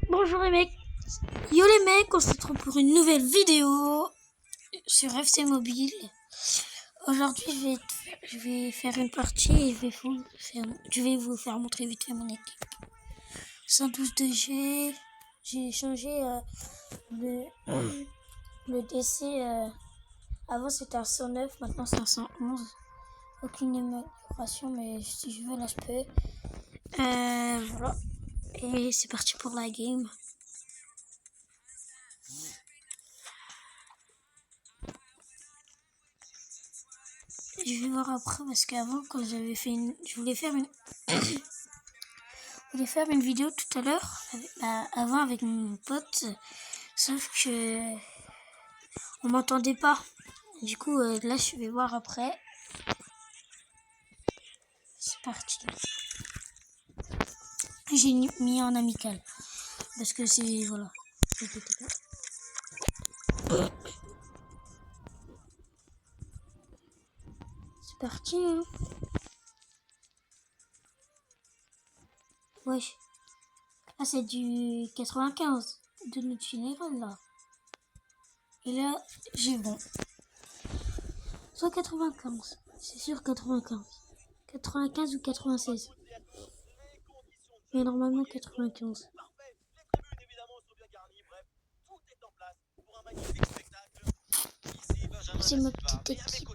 Bonjour les mecs, yo les mecs, on se retrouve pour une nouvelle vidéo sur FC Mobile. Aujourd'hui je vais faire une partie et je vais vous faire montrer vite fait mon équipe. 112 j'ai changé le DC, avant c'était un 109, maintenant c'est un 111. Aucune amélioration mais si je veux là je peux. Voilà, et c'est parti pour la game. Je vais voir après parce qu'avant quand j'avais fait je voulais faire une vidéo tout à l'heure avant avec mon pote, sauf que on m'entendait pas. Du coup là je vais voir après. C'est parti. J'ai mis en amical parce que c'est voilà. C'est parti hein. Wesh. Ah c'est du 95 de notre général là. Et là j'ai bon. Soit 95. C'est sûr 95. 95 ou 96. Mais normalement 95. C'est ma petite équipe.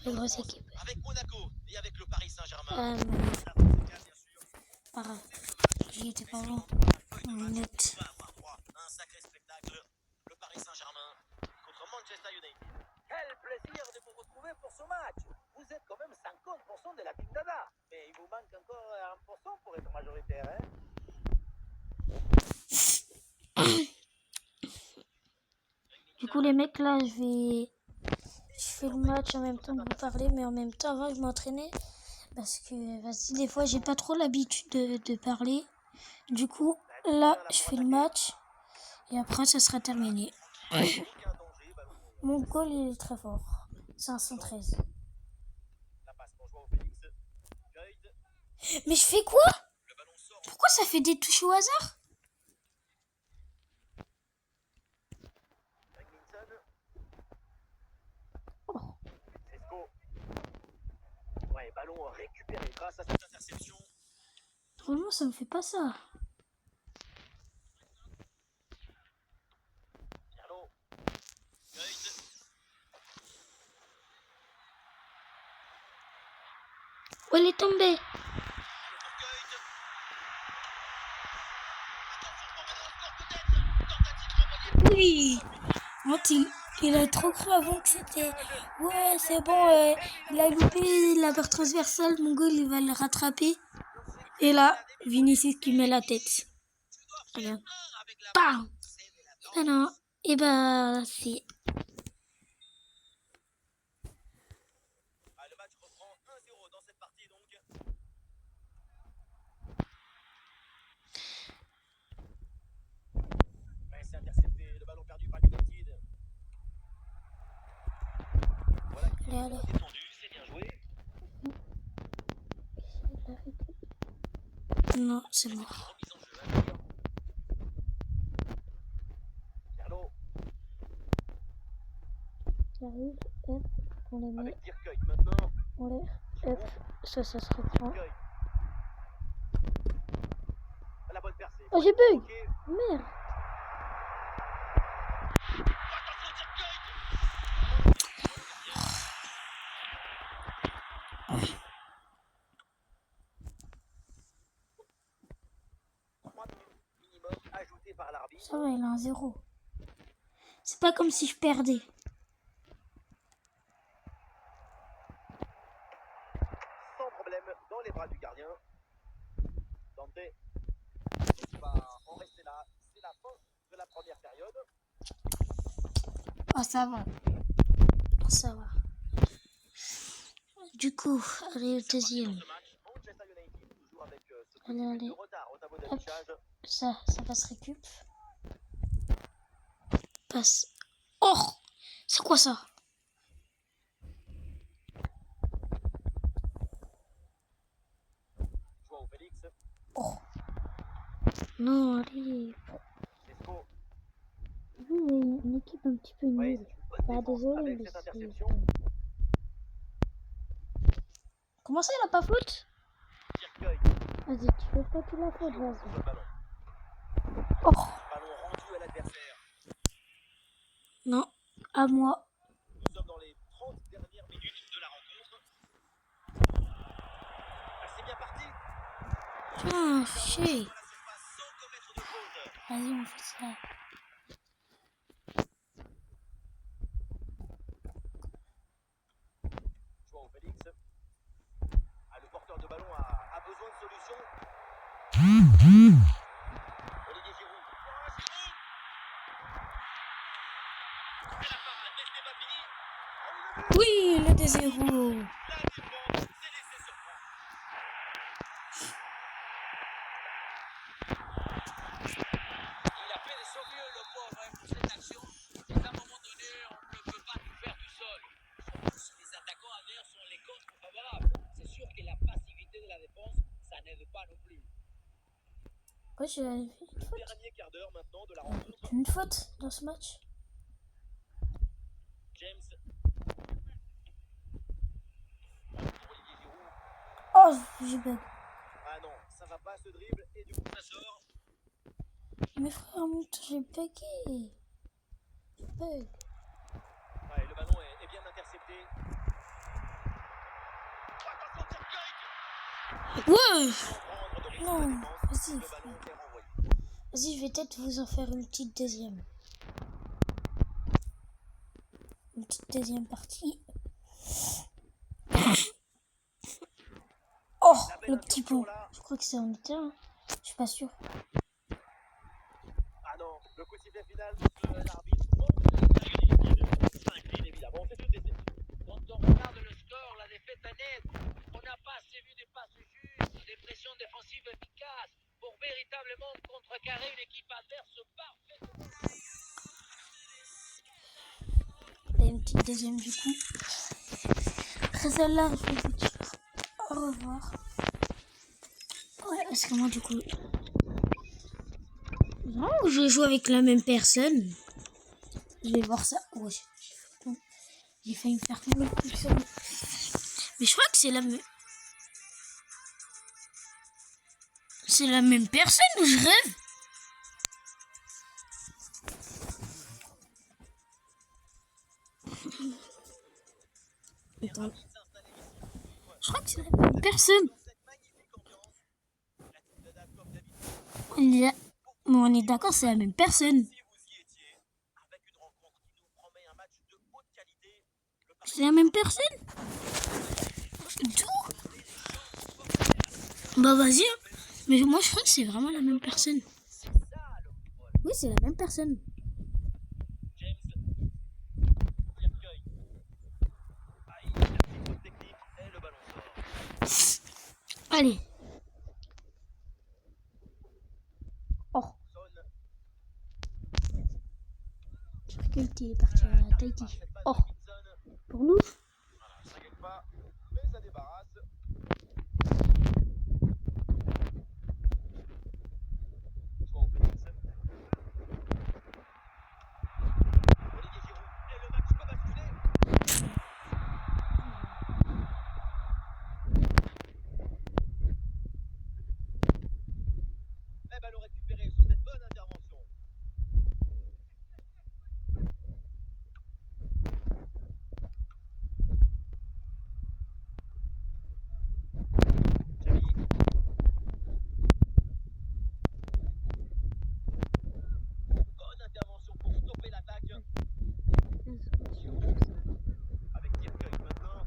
La grosse équipe. Avec Monaco et avec le Paris Saint-Germain. Pas grave. J'y étais pas loin. Minute. Un sacré spectacle. Le Paris Saint-Germain contre Manchester United. Quel plaisir de vous retrouver pour ce match. Vous êtes quand même 50% de la Team Dada. Mais il vous manque encore 1% pour être majoritaire, hein. Du coup les mecs là je fais le match en même temps que vous parlez, mais en même temps avant je m'entraînais parce que vas-y, des fois j'ai pas trop l'habitude de parler. Du coup là je fais le match et après ça sera terminé. Mon goal il est très fort. 513. Mais je fais quoi? Pourquoi ça fait des touches au hasard? Ouais, ballon récupéré grâce à cette interception. Franchement ça me fait pas ça. Oh, elle est tombée. Oui. Il a trop cru avant que c'était... Ouais, c'est bon, il a loupé la barre transversale, mon goal, il va le rattraper. Et là, Vinicius qui met la tête. Regarde. Bam. Ah non, et bah, c'est... Le match reprend 1-0 dans cette partie donc. C'est intercepté, le ballon perdu par United. Voilà qui est défendu, c'est bien joué. Non, c'est mort. J'arrive, hop, on les met. Avec Dirkuyt maintenant. On les... Hop, ça se reprend. La bonne percée. Oh, j'ai bug. Merde. Ça va, il a un 0. C'est pas comme si je perdais. Sans problème, dans les bras du gardien. Dante va en rester là. C'est la fin de la première période. Oh, ça va. Ça va. Du coup, allez, au deuxième. Allez. Hop. Ça va se récup. Passe. Oh! C'est quoi ça? Oh! Non, allez. Sesko. Oui, mais une équipe un petit peu Oui, nulle. c'est une bonne Bah, défense désolé, avec mais cette c'est... interception. Comment ça, il a pas faute? Tirkoy. Vas-y, tu fais pas tout la faute, Sur le vas-y. ballon. Oh, Ballon rendu à l'adversaire. non, à moi. Nous sommes dans les 30 dernières minutes de la rencontre. Ah, c'est bien parti. Putain, chier. Dans la surface sans commettre de faute. Vas-y, on fait ça. Joao Félix. Ah, le porteur de ballon a besoin de solutions. Olivier Giroud. Oh, Giroud. C'est la parade, mais ce n'est pas fini. Oui, le 2-0. La défense s'est laissée surprendre. Il a fait de son mieux, le pauvre, pour cette action. Mais à un moment donné, on ne peut pas tout faire tout seul. Les attaquants adverses sont les contre favorables. C'est sûr que la passivité de la défense, ça n'aide pas non plus. Ouais, j'ai fait une faute. Dernier quart d'heure maintenant de la rencontre. Une faute dans ce match. James. Pour Olivier Giroud. Oh, j'ai bug. Ah non, ça va pas ce dribble et du coup ça sort. Mais frère, en même temps, j'ai bugué. J'ai bug. Ouais, le ballon est bien intercepté. Attention, Tirkoy. Ouais. Sans prendre de risque Non, la défense, vas-y, le frère. ballon est renvoyé. Vas-y, je vais peut-être vous en faire une petite deuxième. Une petite deuxième partie. Oh, La belle le petit incursion, pont. là. Je crois que c'est en été, hein. Je suis pas sûre. Ah non, le coup de sifflet final, l'arbitre monte s'incline évidemment, c'est une déception. Quand on regarde le score, la défaite est nette. On n'a pas assez vu des passes justes, des pressions défensives efficaces pour véritablement contrecarrer une équipe adverse parfaite. Et une petite deuxième du coup. Après celle-là, je vais vous dire au revoir. Ouais, parce que moi du coup... Non, je vais jouer avec la même personne. Je vais voir ça. Ouais, j'ai failli me faire tomber le coup sur moi. Mais je crois que c'est la même... C'est la même personne ou je rêve? Attends. Je crois que c'est la même personne. On est d'accord, c'est la même personne. Si vous y étiez, avec une rencontre qui nous promet un match de haute qualité, le C'est la même personne. D'où? Bah vas-y. Hein. Mais moi je crois que c'est vraiment la même personne. c'est ça le football. Oui, c'est la même personne. James. Tirkoy. Ah, il a une petite faute technique et le ballon sort. Allez. Oh. Son. Katie est parti à Tahiti. Oh. Pour nous. Voilà, ça gagne pas, mais ça débarrasse. Joao Félix. Olivier Giroud. Et le match peut basculer. Et ballon récupéré sur cette bonne intervention. Xavi. Bonne intervention pour stopper l'attaque. Avec Tirkoy maintenant.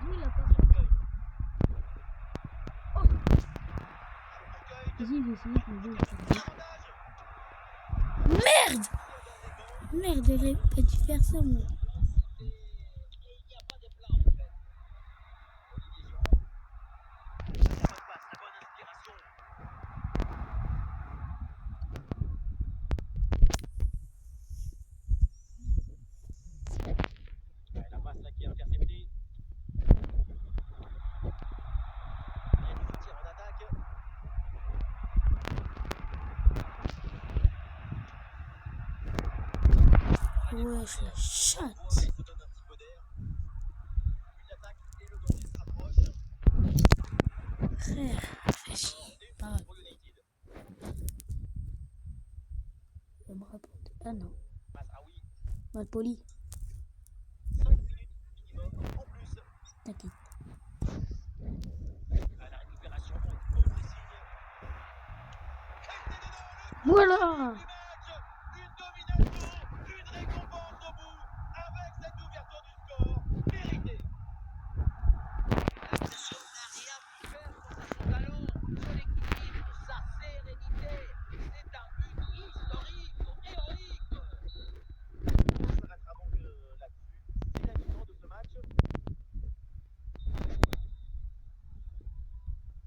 Tirkoy. Oh. Tirkoy. Vas-y, je vais essayer de le Avantage. Merde. Merde, j'aurais pas dû faire ça, moi. Il n'y a pas de plan en fait. Olivier Giroud. La bonne passe, la bonne inspiration. Ouais, la passe là qui est interceptée. Il y a du soutien en attaque. Ouais, je la chatte. Il se donne un petit peu d'air. Une attaque et le danger se rapproche. Frère, fais chier. Pas mal. Pour United. Je me répondre. Ah non, Mazraoui, mal poli. 5 minutes minimum en plus. T'inquiète. À la récupération, on trouve des signes. Voilà. Du match, une domination, une récompense au bout, avec cette ouverture du score, méritée. L'arsenal n'a rien pu faire face à son talent, son équilibre, sa sérénité. C'est un but historique, héroïque. On s'arrêtera donc là-dessus. C'est la mi-temps de ce match.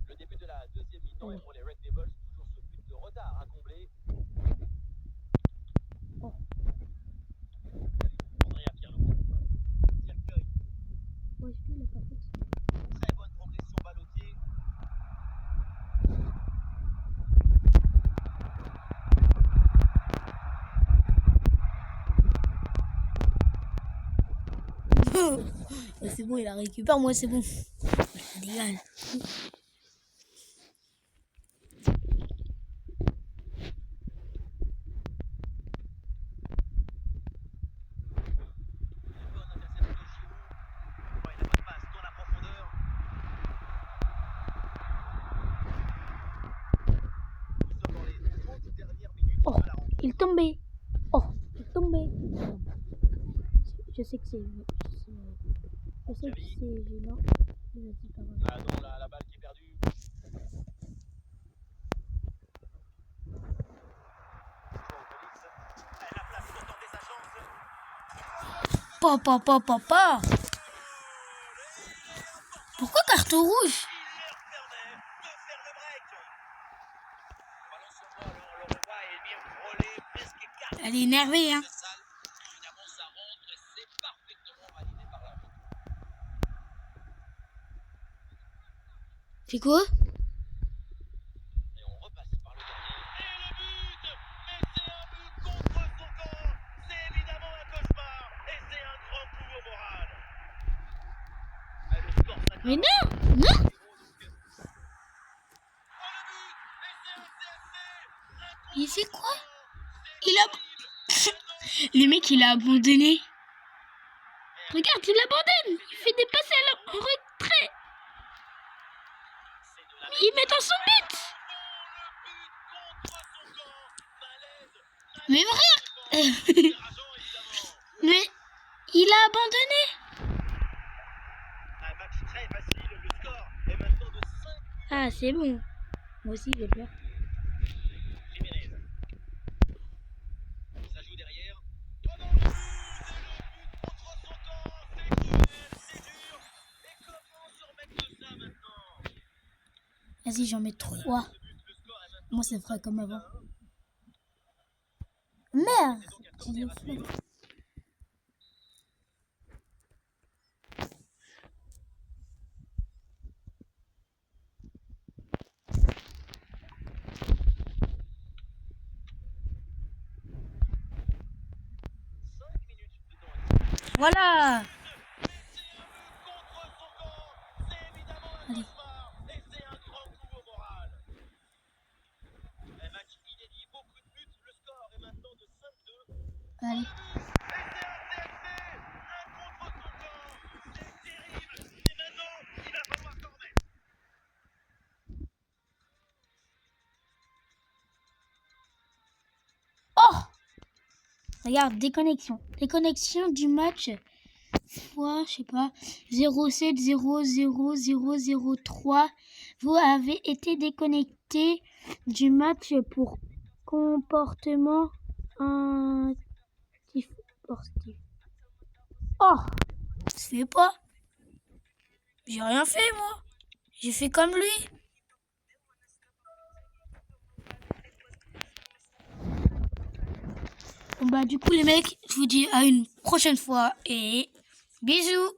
Le début de la deuxième mi-temps et pour les Red Devils, toujours ce but de retard à combler. Oh. Andrea Pirlo. Cercueil. Ouais, je l'ai pas fait. Très bonne progression balle au pied. C'est bon, il la récupère, moi c'est bon. Légal. Bonne interception de Giroud. Ouais, la bonne passe dans la profondeur. Nous sommes dans les 30 dernières minutes Oh, de la rencontre. il est tombé. Oh, il est tombé. Je sais que c'est. Je sais que c'est gênant. Mais vas-y, pas grave. Ah non, la balle qui est perdue. Elle a place pour tenter sa chance. Pa. Pourquoi carton rouge? Il leur permet de faire le break. Ballon sur moi, alors on le revoit et bien frôlé, presque 4. Elle est énervée, hein. Évidemment, ça rentre et c'est parfaitement validé par l'arbitre. C'est quoi? Et on repasse par le gardien. Et le but! Mais c'est un but contre son camp! C'est évidemment un cauchemar! Et c'est un grand coup au moral! Et le score s'aggrave. Mais non. Il fait quoi? Il a... Le mec, il a abandonné. Regarde, il abandonne. Il fait des passes en retrait. Il met dans son but. Mais frère. Mais il a abandonné. Un match très facile, le score est maintenant de 5. Ah, c'est bon. Moi aussi, j'ai peur. Jiménez. Ça joue derrière. Oh non, le but! Et le but contre son camp! C'est cruel, c'est dur! Et comment se remettre de ça maintenant? Vas-y, j'en mets 3. Le score est maintenant Moi, c'est frais comme avant. Merde. J'ai des fleurs. Voilà. Allez. Et c'est un grand coup au moral. Un match inédit, beaucoup de buts. Le score est maintenant de 5-2. Allez. Et c'est un CFC, un contre son camp. C'est terrible. Et maintenant, il va falloir s'en remettre. Oh. Regarde, déconnexion. Déconnexion du match. Fois, je sais pas, 07000003. Vous avez été déconnecté du match pour comportement anti-sportif. Oh, je fais pas. J'ai rien fait, moi. J'ai fait comme lui. Bon bah du coup les mecs, je vous dis à une prochaine fois et bisous.